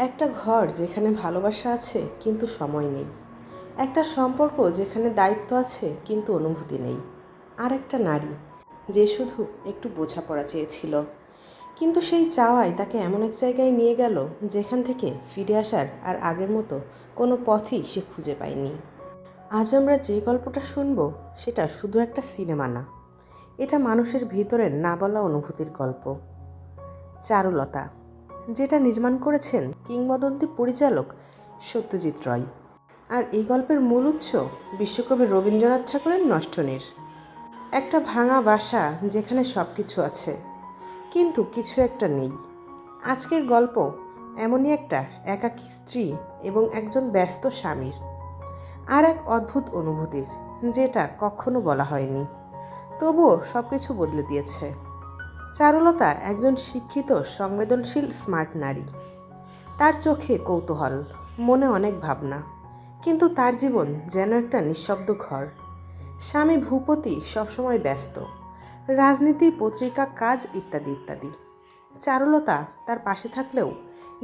একটা ঘর যেখানে ভালোবাসা আছে কিন্তু সময় নেই, একটা সম্পর্ক যেখানে দায়িত্ব আছে কিন্তু অনুভূতি নেই, আর একটা নারী যে শুধু একটু বোঝাপড়া চেয়েছিল, কিন্তু সেই চাওয়াই তাকে এমন এক জায়গায় নিয়ে গেল যেখান থেকে ফিরে আসার আর আগের মতো কোনো পথই সে খুঁজে পায়নি। আজ আমরা যে গল্পটা শুনব সেটা শুধু একটা সিনেমা না, এটা মানুষের ভিতরের না বলা অনুভূতির গল্প। চারুলতা, যেটা নির্মাণ করেছেন কিংবদন্তি পরিচালক সত্যজিৎ রায়। আর এই গল্পের মূল উৎস বিশ্বকবি রবীন্দ্রনাথ ঠাকুরের নষ্টনীড়। একটা ভাঙা বাসা যেখানে সব কিছু আছে কিন্তু কিছু একটা নেই। আজকের গল্প এমনই একটা একাকী স্ত্রী এবং একজন ব্যস্ত স্বামীর, আর এক অদ্ভুত অনুভূতির যেটা কখনো বলা হয়নি, তবুও সব কিছু বদলে দিয়েছে। চারুলতা একজন শিক্ষিত, সংবেদনশীল, স্মার্ট নারী। তার চোখে কৌতূহল, মনে অনেক ভাবনা, কিন্তু তার জীবন যেন একটা নিঃশব্দ ঘর। স্বামী ভূপতি সবসময় ব্যস্ত, রাজনীতি, পত্রিকা, কাজ ইত্যাদি ইত্যাদি। চারুলতা তার পাশে থাকলেও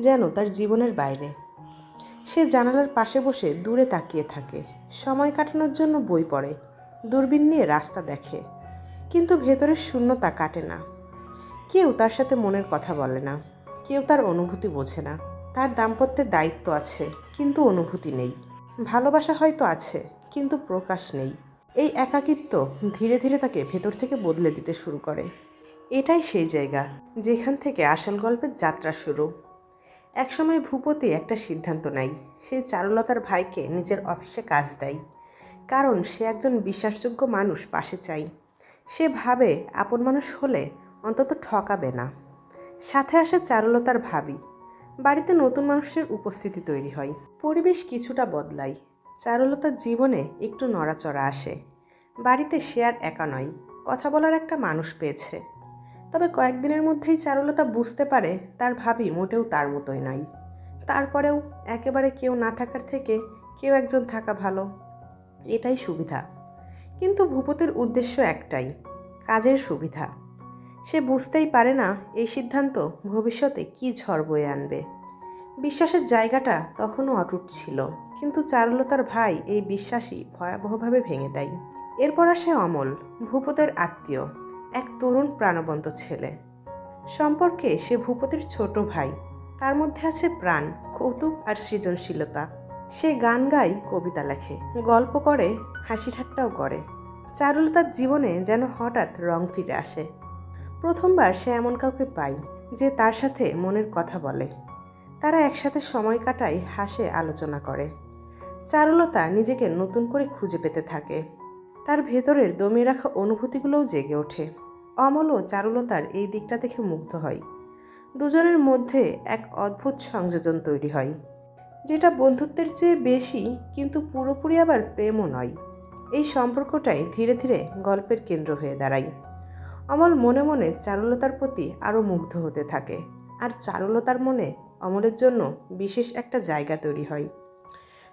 যেন তার জীবনের বাইরে। সে জানালার পাশে বসে দূরে তাকিয়ে থাকে, সময় কাটানোর জন্য বই পড়ে, দূরবীন নিয়ে রাস্তা দেখে, কিন্তু ভেতরের শূন্যতা কাটে না। কেউ তার সাথে মনের কথা বলে না, কেউ তার অনুভূতি বোঝে না। তার দাম্পত্যের দায়িত্ব আছে কিন্তু অনুভূতি নেই, ভালোবাসা হয়তো আছে কিন্তু প্রকাশ নেই। এই একাকিত্ব ধীরে ধীরে তাকে ভেতর থেকে বদলে দিতে শুরু করে। এটাই সেই জায়গা যেখান থেকে আসল গল্পের যাত্রা শুরু। একসময় ভূপতি একটা সিদ্ধান্ত নেয়, সে চারুলতার ভাইকে নিজের অফিসে কাজ দেয়, কারণ সে একজন বিশ্বাসযোগ্য মানুষ পাশে চাই। সে ভাবে আপন মানুষ হলে অন্তত ঠকাবে না। সাথে আসে চারুলতার ভাবি। বাড়িতে নতুন মানুষের উপস্থিতি তৈরি হয়, পরিবেশ কিছুটা বদলায়, চারুলতার জীবনে একটু নড়াচড়া আসে। বাড়িতে সে আর একা নয়, কথা বলার একটা মানুষ পেয়েছে। তবে কয়েকদিনের মধ্যেই চারুলতা বুঝতে পারে তার ভাবি মোটেও তার মতোই নয়। তারপরেও একেবারে কেউ না থাকার থেকে কেউ একজন থাকা ভালো, এটাই সুবিধা। কিন্তু ভূপতির উদ্দেশ্য একটাই, কাজের সুবিধা। সে বুঝতেই পারে না এই সিদ্ধান্ত ভবিষ্যতে কী ঝড় বয়ে আনবে। বিশ্বাসের জায়গাটা তখনও অটুট ছিল, কিন্তু চারুলতার ভাই এই বিশ্বাসই ভয়াবহভাবে ভেঙে দেয়। এরপর আসে অমল, ভূপতের আত্মীয়, এক তরুণ প্রাণবন্ত ছেলে। সম্পর্কে সে ভূপতির ছোট ভাই। তার মধ্যে আছে প্রাণ, কৌতুক আর সৃজনশীলতা। সে গান গায়, কবিতা লেখে, গল্প করে, হাসি ঠাট্টাও করে। চারুলতার জীবনে যেন হঠাৎ রং ফিরে আসে। প্রথমবার সে এমন কাউকে পায় যে তার সাথে মনের কথা বলে। তারা একসাথে সময় কাটায়, হাসে, আলোচনা করে। চারুলতা নিজেকে নতুন করে খুঁজে পেতে থাকে। তার ভেতরের দমিয়ে রাখা অনুভূতিগুলোও জেগে ওঠে। অমল ও চারুলতার এই দিকটা দেখে মুগ্ধ হয়। দুজনের মধ্যে এক অদ্ভুত সংযোজন তৈরি হয়, যেটা বন্ধুত্বের চেয়ে বেশি, কিন্তু পুরোপুরি আবার প্রেমও নয়। এই সম্পর্কটাই ধীরে ধীরে গল্পের কেন্দ্র হয়ে দাঁড়ায়। অমল মনে মনে চারুলতার প্রতি আরও মুগ্ধ হতে থাকে, আর চারুলতার মনে অমলের জন্য বিশেষ একটা জায়গা তৈরি হয়।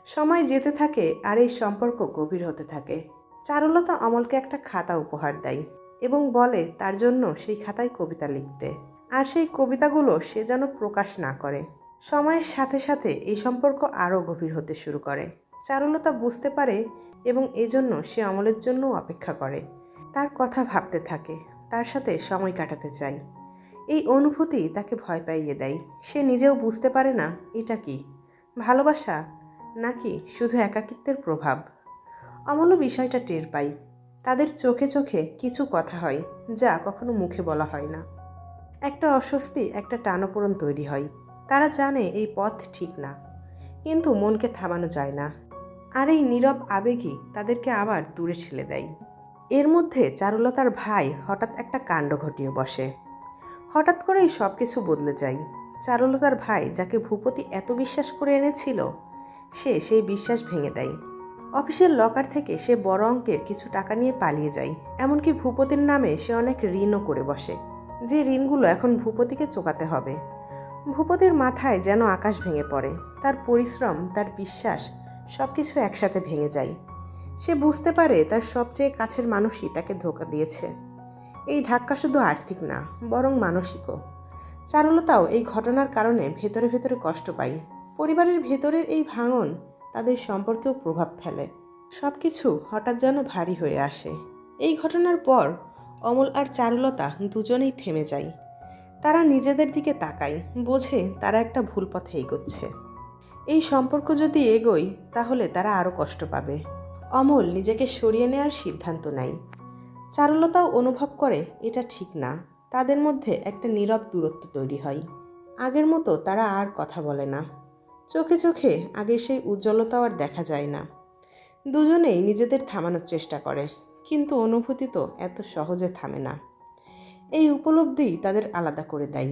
সময় যেতে থাকে আর এই সম্পর্ক গভীর হতে থাকে। চারুলতা অমলকে একটা খাতা উপহার দেয় এবং বলে তার জন্য সেই খাতায় কবিতা লিখতে, আর সেই কবিতাগুলো সে যেন প্রকাশ না করে। সময়ের সাথে সাথে এই সম্পর্ক আরও গভীর হতে শুরু করে। চারুলতা বুঝতে পারে এবং এজন্য সে অমলের জন্য অপেক্ষা করে, তার কথা ভাবতে থাকে, তার সাথে সময় কাটাতে চায়। এই অনুভূতি তাকে ভয় পাইয়ে দেয়। সে নিজেও বুঝতে পারে না এটা কি ভালোবাসা নাকি শুধু একাকিত্বের প্রভাব। অমলও বিষয়টা টের পাই। তাদের চোখে চোখে কিছু কথা হয় যা কখনো মুখে বলা হয় না। একটা অস্বস্তি, একটা টানাপোড়েন তৈরি হয়। তারা জানে এই পথ ঠিক না, কিন্তু মনকে থামানো যায় না। আর এই নীরব আবেগই তাদেরকে আবার দূরে ঠেলে দেয়। এর মধ্যে চারুলতার ভাই হঠাৎ একটা কাণ্ড ঘটিয়ে বসে। হঠাৎ করেই সব কিছু বদলে যায়। চারুলতার ভাই, যাকে ভূপতি এত বিশ্বাস করে এনেছিল, সে সেই বিশ্বাস ভেঙে দেয়। অফিসের লকার থেকে সে বড় অঙ্কের কিছু টাকা নিয়ে পালিয়ে যায়। এমনকি ভূপতির নামে সে অনেক ঋণও করে বসে, যে ঋণগুলো এখন ভূপতিকে চোকাতে হবে। ভূপতির মাথায় যেন আকাশ ভেঙে পড়ে। তার পরিশ্রম, তার বিশ্বাস, সব কিছু একসাথে ভেঙে যায়। সে বুঝতে পারে তার সবচেয়ে কাছের মানুষই তাকে ধোঁকা দিয়েছে। এই ধাক্কা শুধু আর্থিক না, বরং মানসিকও। চারুলতাও এই ঘটনার কারণে ভেতরে ভেতরে কষ্ট পায়। পরিবারের ভেতরের এই ভাঙন তাদের সম্পর্কেও প্রভাব ফেলে। সব কিছু হঠাৎ যেন ভারী হয়ে আসে। এই ঘটনার পর অমল আর চারুলতা দুজনেই থেমে যায়। তারা নিজেদের দিকে তাকায়, বোঝে তারা একটা ভুল পথে এগোচ্ছে। এই সম্পর্ক যদি এগোয় তাহলে তারা আরও কষ্ট পাবে। অমল নিজেকে সরিয়ে নেওয়ার সিদ্ধান্ত নেয়। চারুলতাও অনুভব করে এটা ঠিক না। তাদের মধ্যে একটা নীরব দূরত্ব তৈরি হয়। আগের মতো তারা আর কথা বলে না। চোখে চোখে আগের সেই উজ্জ্বলতাও আর দেখা যায় না। দুজনেই নিজেদের থামানোর চেষ্টা করে, কিন্তু অনুভূতি তো এত সহজে থামে না। এই উপলব্ধি তাদের আলাদা করে দেয়।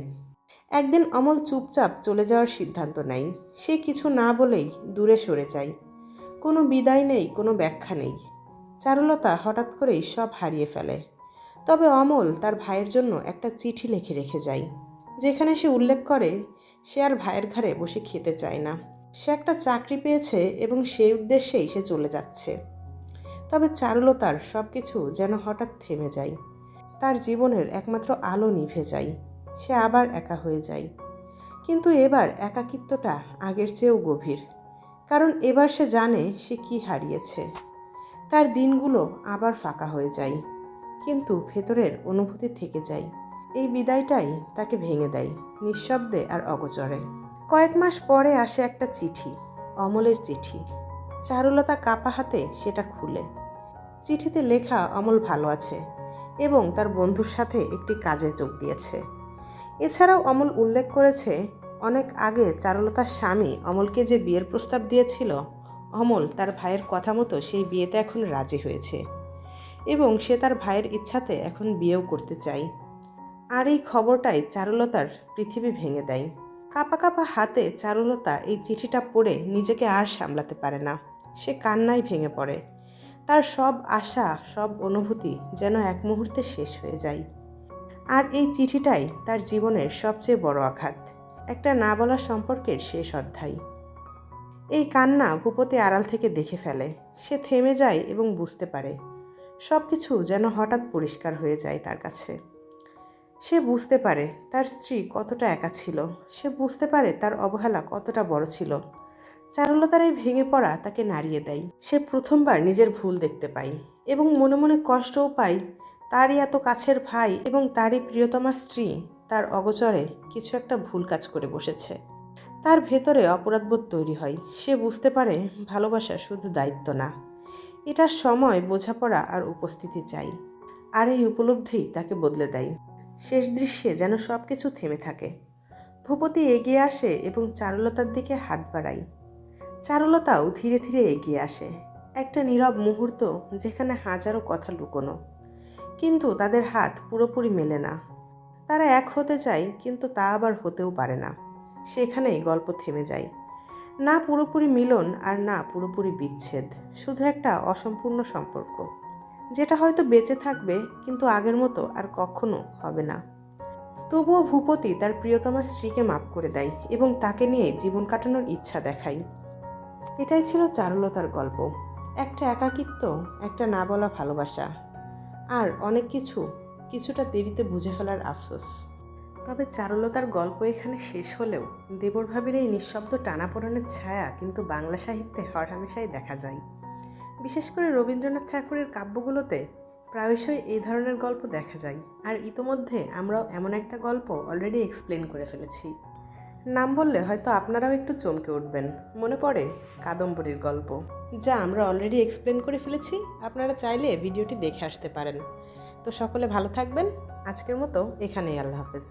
একদিন অমল চুপচাপ চলে যাওয়ার সিদ্ধান্ত নেয়। সে কিছু না বলেই দূরে সরে যায়। কোনো বিদায় নেই, কোনো ব্যাখ্যা নেই। চারুলতা হঠাৎ করেই সব হারিয়ে ফেলে। তবে অমল তার ভাইয়ের জন্য একটা চিঠি লিখে রেখে যায়, যেখানে সে উল্লেখ করে সে আর ভাইয়ের ঘাড়ে বসে খেতে চায় না। সে একটা চাকরি পেয়েছে এবং সেই উদ্দেশ্যেই সে চলে যাচ্ছে। তবে চারুলতার সব কিছু যেন হঠাৎ থেমে যায়। তার জীবনের একমাত্র আলো নিভে যায়। সে আবার একা হয়ে যায়। কিন্তু এবার একাকিত্বটা আগের চেয়েও গভীর, কারণ এবার সে জানে সে কি হারিয়েছে। তার দিনগুলো আবার ফাঁকা হয়ে যায়, কিন্তু ভেতরের অনুভূতি থেকে যায়। এই বিদায়টাই তাকে ভেঙে দেয়, নিঃশব্দে আর অগোচরে। কয়েক মাস পরে আসে একটা চিঠি, অমলের চিঠি। চারুলতা কাঁপা হাতে সেটা খুলে। চিঠিতে লেখা অমল ভালো আছে এবং তার বন্ধুর সাথে একটি কাজে যোগ দিয়েছে। এছাড়াও অমল উল্লেখ করেছে অনেক আগে চারুলতার স্বামী অমলকে যে বিয়ের প্রস্তাব দিয়েছিল, অমল তার ভাইয়ের কথা মতো সেই বিয়েতে এখন রাজি হয়েছে এবং সে তার ভাইয়ের ইচ্ছাতে এখন বিয়েও করতে চায়। আর এই খবরটাই চারুলতার পৃথিবী ভেঙে দেয়। কাঁপা কাঁপা হাতে চারুলতা এই চিঠিটা পড়ে নিজেকে আর সামলাতে পারে না। সে কান্নায় ভেঙে পড়ে। তার সব আশা, সব অনুভূতি যেন এক মুহূর্তে শেষ হয়ে যায়। আর এই চিঠিটাই তার জীবনের সবচেয়ে বড় আঘাত, একটা না বলা সম্পর্কের শেষ অধ্যায়। এই কান্না ভূপতি আড়াল থেকে দেখে ফেলে। সে থেমে যায় এবং বুঝতে পারে সব কিছু যেন হঠাৎ পরিষ্কার হয়ে যায় তার কাছে। সে বুঝতে পারে তার স্ত্রী কতটা একা ছিল। সে বুঝতে পারে তার অবহেলা কতটা বড় ছিল। চারুলতার এই ভেঙে পড়া তাকে নাড়িয়ে দেয়। সে প্রথমবার নিজের ভুল দেখতে পায় এবং মনে মনে কষ্টও পায়। তারই এত কাছের ভাই এবং তারই প্রিয়তমা স্ত্রী তার অগোচরে কিছু একটা ভুল কাজ করে বসেছে। তার ভেতরে অপরাধবোধ তৈরি হয়। সে বুঝতে পারে ভালোবাসা শুধু দায়িত্ব না, এটার সময় বোঝাপড়া আর উপস্থিতি চাই। আর এই উপলব্ধি তাকে বদলে দেয়। শেষ দৃশ্যে যেন সব কিছু থেমে থাকে। ভূপতি এগিয়ে আসে এবং চারুলতার দিকে হাত বাড়ায়। চারুলতাও ধীরে ধীরে এগিয়ে আসে। একটা নীরব মুহূর্ত যেখানে হাজারো কথা লুকোনো, কিন্তু তাদের হাত পুরোপুরি মেলে না। তারা এক হতে চায়, কিন্তু তা আবার হতেও পারে না। সেখানেই গল্প থেমে যায়। না পুরোপুরি মিলন আর না পুরোপুরি বিচ্ছেদ, শুধু একটা অসম্পূর্ণ সম্পর্ক, যেটা হয়তো বেঁচে থাকবে কিন্তু আগের মতো আর কখনো হবে না। তবুও ভূপতি তার প্রিয়তমা স্ত্রীকে মাফ করে দেয় এবং তাকে নিয়ে জীবন কাটানোর ইচ্ছা দেখায়। এটাই ছিল চারুলতার গল্প। একটা একাকিত্ব, একটা না বলা ভালোবাসা, আর অনেক কিছুটা দেরিতে বুঝে ফেলার আফসোস। তবে চারুলতার গল্প এখানে শেষ হলেও দেবর ভাবির এই নিঃশব্দ টানাপোড়েনের ছায়া কিন্তু বাংলা সাহিত্যে হরহামেশাই দেখা যায়। বিশেষ করে রবীন্দ্রনাথ ঠাকুরের কাব্যগুলোতে প্রায়শই এই ধরনের গল্প দেখা যায়। আর ইতোমধ্যে আমরাও এমন একটা গল্প অলরেডি এক্সপ্লেন করে ফেলেছি। নাম বললে হয়তো আপনারাও একটু চমকে উঠবেন। মনে পড়ে কাদম্বরীর গল্প, যা আমরা অলরেডি এক্সপ্লেন করে ফেলেছি। আপনারা চাইলে ভিডিওটি দেখে আসতে পারেন। তো সকলে ভালো থাকবেন। আজকের মতো এখানেই। আল্লাহ হাফেজ।